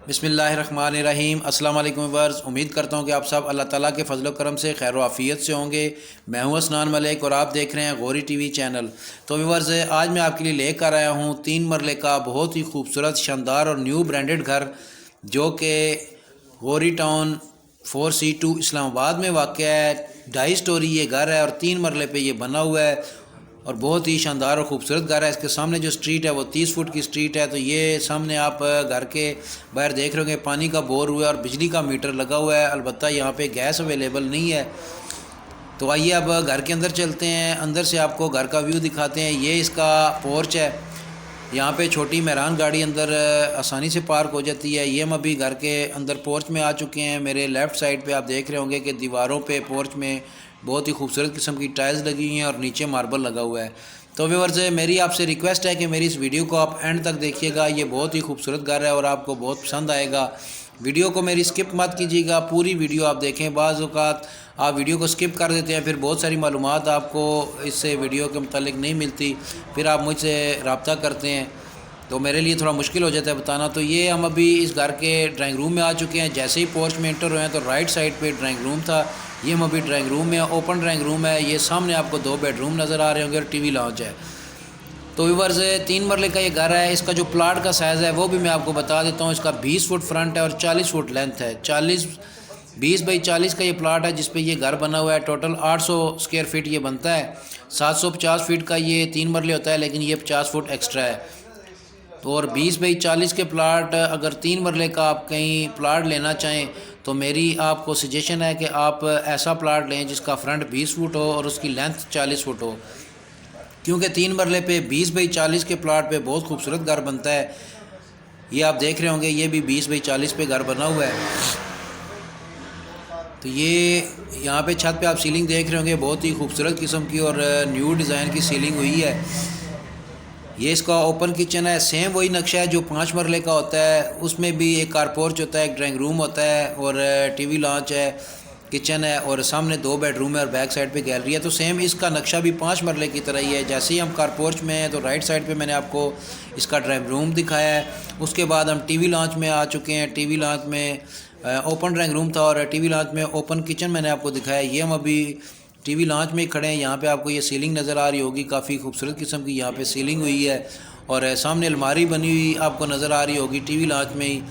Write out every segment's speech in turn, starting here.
बिस्मिल्लाहिर्रहमानिर्रहीम। अस्सलाम वालेकुम व्यूअर्स, उम्मीद करता हूँ कि आप सब अल्लाह ताला के फजल करम से खैर आफ़ियत से होंगे। मैं हूँ असनान मलिक और आप देख रहे हैं गौरी टीवी चैनल। तो व्यूअर्स, आज मैं आपके लिए लेकर आया हूँ 3 मरले का बहुत ही खूबसूरत, शानदार और न्यू ब्रांडेड घर, जो कि गौरी टाउन 4C2 इस्लामाबाद में वाक़ है। 2.5 स्टोरी ये घर है और 3 मरले पे ये बना हुआ है और बहुत ही शानदार और ख़ूबसूरत घर है। इसके सामने जो स्ट्रीट है वो 30 फुट की स्ट्रीट है। तो ये सामने आप घर के बाहर देख रहे होंगे, पानी का बोर हुआ है और बिजली का मीटर लगा हुआ है। अलबत्ता यहाँ पे गैस अवेलेबल नहीं है। तो आइए अब घर के अंदर चलते हैं, अंदर से आपको घर का व्यू दिखाते हैं। ये इसका पोर्च है, यहाँ पे छोटी मेहरान गाड़ी अंदर आसानी से पार्क हो जाती है। ये हम अभी घर के अंदर पोर्च में आ चुके हैं। मेरे लेफ़्ट साइड पे आप देख रहे होंगे कि दीवारों पे पोर्च में बहुत ही खूबसूरत किस्म की टाइल्स लगी हुई हैं और नीचे मार्बल लगा हुआ है। तो व्यूअर्स, मेरी आपसे रिक्वेस्ट है कि मेरी इस वीडियो को आप एंड तक देखिएगा। ये बहुत ही खूबसूरत घर है और आपको बहुत पसंद आएगा। वीडियो को मेरी स्किप मत कीजिएगा, पूरी वीडियो आप देखें। बाज़ औक़ात आप वीडियो को स्किप कर देते हैं, फिर बहुत सारी मालूमात आपको इससे वीडियो के मुतालिक नहीं मिलती, फिर आप मुझसे रब्ता करते हैं तो मेरे लिए थोड़ा मुश्किल हो जाता है बताना। तो ये हम अभी इस घर के ड्राइंग रूम में आ चुके हैं। जैसे ही पोर्च में एंटर हुए हैं तो राइट साइड पे ड्राइंग रूम था। ये हम अभी ड्राइंग रूम में, ओपन ड्राइंग रूम है। ये सामने आपको 2 बेडरूम नज़र आ रहे होंगे और टीवी लॉन्च है। तो व्यूअर्स, 3 मरले का ये घर है। इसका जो प्लाट का साइज़ है वो भी मैं आपको बता देता हूँ। इसका 20 फुट फ्रंट है और 40 फुट लेंथ है। 20 बाई 40 का ये प्लाट है जिस पे ये घर बना हुआ है। टोटल 800 स्क्वायर फीट ये बनता है। 750 फीट का ये 3 मरले होता है, लेकिन ये 50 फुट एक्स्ट्रा है। तो और 20 बाई 40 के प्लाट, अगर 3 मरले का आप कहीं प्लाट लेना चाहें तो मेरी आपको सजेशन है कि आप ऐसा प्लाट लें जिसका फ्रंट 20 फुट हो और उसकी लेंथ 40 फुट हो, क्योंकि 3 मरले पे 20 बाई 40 के प्लाट पे बहुत खूबसूरत घर बनता है। ये आप देख रहे होंगे, ये भी 20 बाई 40 पे घर बना हुआ है। तो ये यहाँ पे छत पे आप सीलिंग देख रहे होंगे, बहुत ही खूबसूरत किस्म की और न्यू डिज़ाइन की सीलिंग हुई है। ये इसका ओपन किचन है, सेम वही नक्शा है जो 5 मरले का होता है। उसमें भी एक कार पोर्च होता है, एक ड्राइंग रूम होता है और टीवी लॉन्च है, किचन है और सामने 2 बेडरूम है और बैक साइड पे गैलरी है। तो सेम इसका नक्शा भी 5 मरले की तरह ही है। जैसे ही हम कार पोर्च में हैं तो राइट साइड पे मैंने आपको इसका ड्राइंग रूम दिखाया है। उसके बाद हम टीवी लॉन्च में आ चुके हैं। टीवी लॉन्च में ओपन ड्राइंग रूम था और टीवी लॉन्च में ओपन किचन मैंने आपको दिखाया। ये हम अभी टीवी लॉन्च में ही खड़े हैं। यहाँ पे आपको ये सीलिंग नज़र आ रही होगी, काफ़ी खूबसूरत किस्म की यहाँ पे सीलिंग हुई है और सामने अलमारी बनी हुई आपको नज़र आ रही होगी टीवी लॉन्च में ही।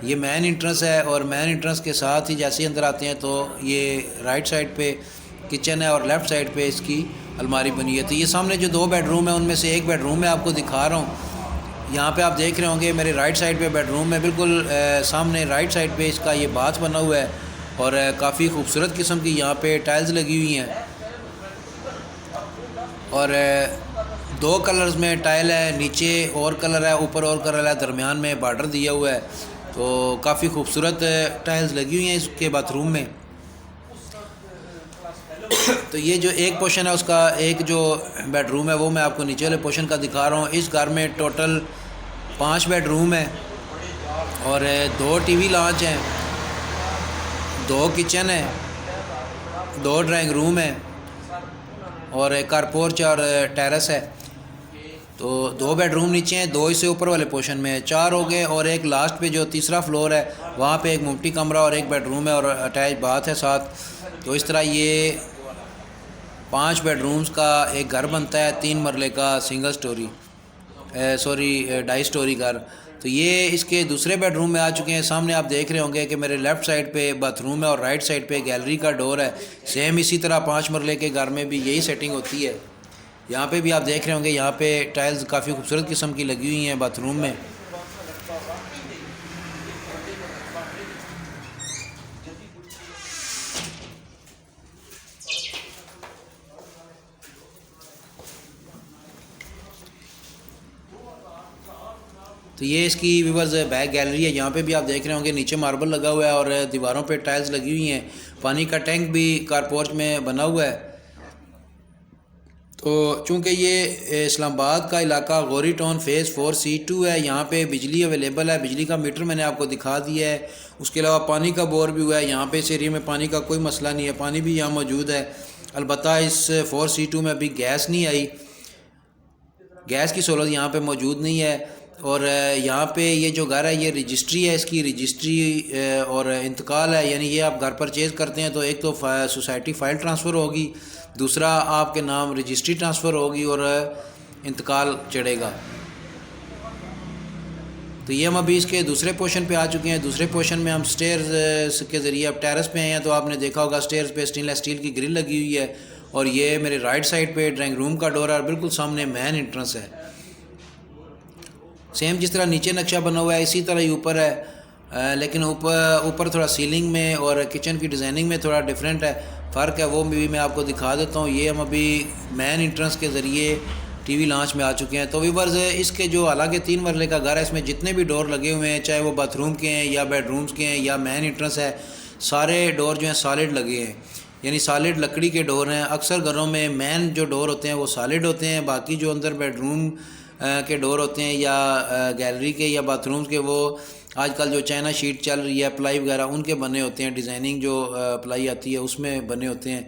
ये मेन इंट्रेंस है और मेन इंट्रेंस के साथ ही जैसे ही अंदर आते हैं तो ये राइट साइड पे किचन है और लेफ़्ट साइड पे इसकी अलमारी बनी है। तो ये सामने जो 2 बेडरूम है उनमें से एक बेडरूम मैं आपको दिखा रहा हूँ। यहाँ पे आप देख रहे होंगे मेरे राइट साइड पे बेडरूम है, बिल्कुल सामने राइट साइड पे इसका ये बाथ बना हुआ है और काफ़ी खूबसूरत किस्म की यहाँ पे टाइल्स लगी हुई हैं और 2 कलर्स में टाइल है। नीचे और कलर है, ऊपर और कलर है, दरमियान में बॉर्डर दिया हुआ है। तो काफ़ी खूबसूरत टाइल्स लगी हुई हैं इसके बाथरूम में। तो ये जो एक पोर्शन है उसका, एक जो बेडरूम है वो मैं आपको नीचे वाले पोर्शन का दिखा रहा हूँ। इस घर में टोटल 5 बेडरूम है और 2 टीवी लॉन्च हैं, 2 किचन है, 2 ड्राइंग रूम है और एक कार पोर्च और टेरेस है। तो 2 बेडरूम नीचे हैं, 2 इससे ऊपर वाले पोर्शन में 4 हो गए और एक लास्ट पे जो तीसरा फ्लोर है वहाँ पे एक मुफ्ती कमरा और एक बेडरूम है और अटैच बाथ है साथ। तो इस तरह ये 5 बेडरूम्स का एक घर बनता है, 3 मरले का सिंगल स्टोरी, 2.5 स्टोरी घर। तो ये इसके दूसरे बेडरूम में आ चुके हैं। सामने आप देख रहे होंगे कि मेरे लेफ़्ट साइड पे बाथरूम है और राइट साइड पे गैलरी का डोर है। सेम इसी तरह 5 मरले के घर में भी यही सेटिंग होती है। यहाँ पे भी आप देख रहे होंगे, यहाँ पे टाइल्स काफ़ी खूबसूरत किस्म की लगी हुई हैं बाथरूम में। तो ये इसकी व्यूअर्स बैक गैलरी है। यहाँ पे भी आप देख रहे होंगे नीचे मार्बल लगा हुआ है और दीवारों पे टाइल्स लगी हुई हैं। पानी का टैंक भी कारपोर्च में बना हुआ है। तो चूँकि ये इस्लामाबाद का इलाका गौरी टाउन फेज़ 4C2 है, यहाँ पे बिजली अवेलेबल है। बिजली का मीटर मैंने आपको दिखा दिया है। उसके अलावा पानी का बोर भी हुआ है। यहाँ पे इस एरिया में पानी का कोई मसला नहीं है, पानी भी यहाँ मौजूद है। अलबत्ता इस 4C2 में अभी गैस नहीं आई, गैस की सहूलत यहाँ पे मौजूद नहीं है। और यहाँ पे ये जो घर है ये रजिस्ट्री है, इसकी रजिस्ट्री और इंतकाल है, यानी ये आप घर परचेज़ करते हैं तो एक तो सोसाइटी फ़ाइल ट्रांसफ़र होगी, दूसरा आपके नाम रजिस्ट्री ट्रांसफ़र होगी और इंतकाल चढ़ेगा। तो ये हम अभी इसके दूसरे पोर्शन पे आ चुके हैं। दूसरे पोर्शन में हम स्टेयर्स के ज़रिए अब टेरेस पे आए हैं। तो आपने देखा होगा स्टेयर्स पे स्टेनलेस स्टील की ग्रिल लगी हुई है और ये मेरे राइट साइड पे ड्राइंग रूम का डोर है और बिल्कुल सामने मेन एंट्रेंस है। सेम जिस तरह नीचे नक्शा बना हुआ है इसी तरह ही ऊपर है, लेकिन ऊपर थोड़ा सीलिंग में और किचन की डिज़ाइनिंग में थोड़ा डिफरेंट है, फ़र्क है, वो भी मैं आपको दिखा देता हूँ। ये हम अभी मेन एंट्रेंस के ज़रिए टीवी लॉन्च में आ चुके हैं। तो व्यूअर्स इसके जो हालांकि 3 मरले का घर है, इसमें जितने भी डोर लगे हुए हैं, चाहे वो बाथरूम के हैं या बेडरूम्स के हैं या मेन एंट्रेंस है, सारे डोर जो हैं सॉलिड लगे हैं, यानी सॉलिड लकड़ी के डोर हैं। अक्सर घरों में मेन जो डोर होते हैं वो सॉलिड होते हैं, बाकी जो अंदर बेडरूम के डोर होते हैं या गैलरी के या बाथरूम्स के, वो आजकल जो चाइना शीट चल रही है प्लाई वगैरह उनके बने होते हैं, डिज़ाइनिंग जो प्लाई आती है उसमें बने होते हैं,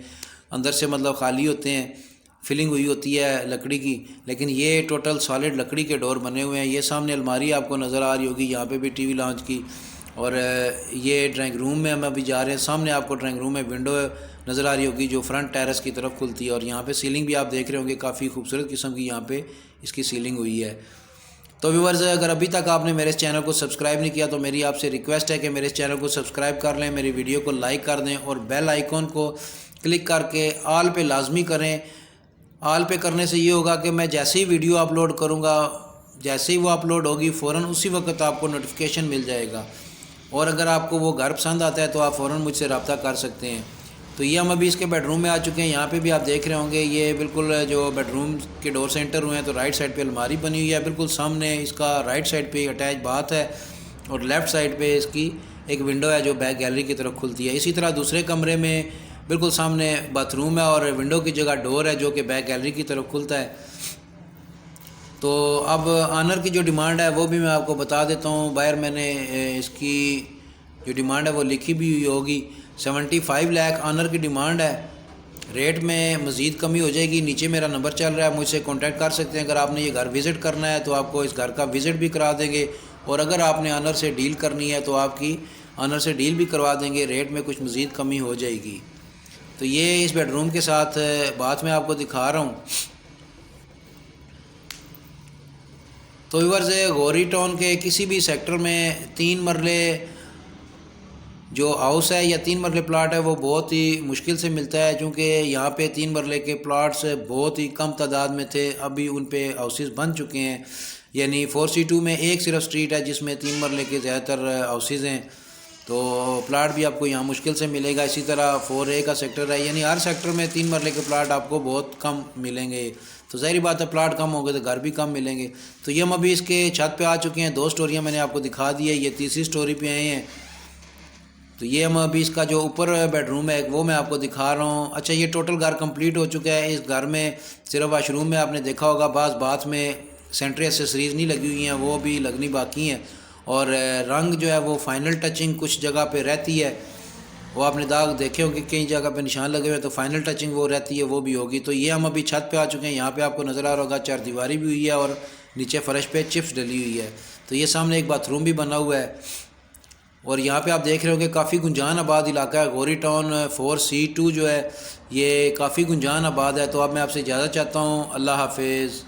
अंदर से मतलब खाली होते हैं, फिलिंग हुई होती है लकड़ी की। लेकिन ये टोटल सॉलिड लकड़ी के डोर बने हुए हैं। ये सामने अलमारी आपको नज़र आ रही होगी, यहाँ पे भी टीवी लॉन्च की। और ये ड्राइंग रूम में हम अभी जा रहे हैं। सामने आपको ड्राइंग रूम में विंडो नज़र आ रही होगी जो फ्रंट टेरेस की तरफ खुलती है। और यहाँ पे सीलिंग भी आप देख रहे होंगे, काफ़ी खूबसूरत किस्म की यहाँ पे इसकी सीलिंग हुई है। तो व्यूअर्स अगर अभी तक आपने मेरे इस चैनल को सब्सक्राइब नहीं किया तो मेरी आपसे रिक्वेस्ट है कि मेरे इस चैनल को सब्सक्राइब कर लें, मेरी वीडियो को लाइक कर दें और बेल आइकॉन को क्लिक करके ऑल पे लाजमी करें। ऑल पे करने से ये होगा कि मैं जैसे ही वीडियो अपलोड करूँगा, जैसे ही वो अपलोड होगी फ़ौरन उसी वक्त आपको नोटिफिकेशन मिल जाएगा। और अगर आपको वो घर पसंद आता है तो आप फ़ौरन मुझसे रब्ता कर सकते हैं। तो ये हम अभी इसके बेडरूम में आ चुके हैं। यहाँ पे भी आप देख रहे होंगे ये बिल्कुल जो बेडरूम के डोर से एंटर हुए हैं तो राइट साइड पे अलमारी बनी हुई है, बिल्कुल सामने इसका राइट साइड पे अटैच बाथ है और लेफ़्ट साइड पे इसकी एक विंडो है जो बैक गैलरी की तरफ खुलती है। इसी तरह दूसरे कमरे में बिल्कुल सामने बाथरूम है और विंडो की जगह डोर है जो कि बैक गैलरी की तरफ खुलता है। तो अब ऑनर की जो डिमांड है वो भी मैं आपको बता देता हूँ। बाहर मैंने इसकी जो डिमांड है वो लिखी भी हुई होगी, 75 लाख ऑनर की डिमांड है। रेट में मज़ीद कमी हो जाएगी। नीचे मेरा नंबर चल रहा है, मुझसे कांटेक्ट कर सकते हैं। अगर आपने ये घर विज़िट करना है तो आपको इस घर का विज़िट भी करा देंगे, और अगर आपने ऑनर से डील करनी है तो आपकी ऑनर से डील भी करवा देंगे, रेट में कुछ मज़ीद कमी हो जाएगी। तो ये इस बेडरूम के साथ बात मैं आपको दिखा रहा हूँ। तो व्यूअर्स गौरी टाउन के किसी भी सेक्टर में 3 मरले जो हाउस है या 3 मरले प्लाट है वो बहुत ही मुश्किल से मिलता है, क्योंकि यहाँ पे 3 मरले के प्लाट्स बहुत ही कम तादाद में थे, अभी उन पे हाउसेस बन चुके हैं। यानी 4C2 में एक सिर्फ स्ट्रीट है जिसमें 3 मरले के ज़्यादातर हाउसेस हैं, तो प्लाट भी आपको यहाँ मुश्किल से मिलेगा। इसी तरह 4A का सेक्टर है, यानी हर सेक्टर में 3 मरले के प्लाट आपको बहुत कम मिलेंगे। तो ज़ाहिर बात है प्लाट कम होंगे तो घर भी कम मिलेंगे। तो ये हम अभी इसके छत पे आ चुके हैं। 2 स्टोरियाँ मैंने आपको दिखा दी है, ये तीसरी स्टोरी पे आए हैं। तो ये हम अभी इसका जो ऊपर बेडरूम है वो मैं आपको दिखा रहा हूँ। अच्छा, ये टोटल घर कंप्लीट हो चुका है। इस घर में सिर्फ वाशरूम में आपने देखा होगा, बाथ में सेंट्री एसेसरीज़ नहीं लगी हुई हैं, वो भी लगनी बाकी हैं। और रंग जो है वो फाइनल टचिंग कुछ जगह पे रहती है, वो आपने दाग देखे होंगे कई जगह पे निशान लगे हुए हैं, तो फाइनल टचिंग वो रहती है, वो भी होगी। तो ये हम अभी छत पे आ चुके हैं। यहाँ पे आपको नज़र आ रहा होगा चारदीवारी भी हुई है और नीचे फ़र्श पे चिप्स डली हुई है। तो ये सामने एक बाथरूम भी बना हुआ है। और यहाँ पे आप देख रहे होंगे काफ़ी गुंजान आबाद इलाका है। गौरी टाउन 4C2 जो है ये काफ़ी गुंजान आबाद है। तो अब मैं आपसे इजाज़त चाहता हूँ। अल्लाह हाफिज़।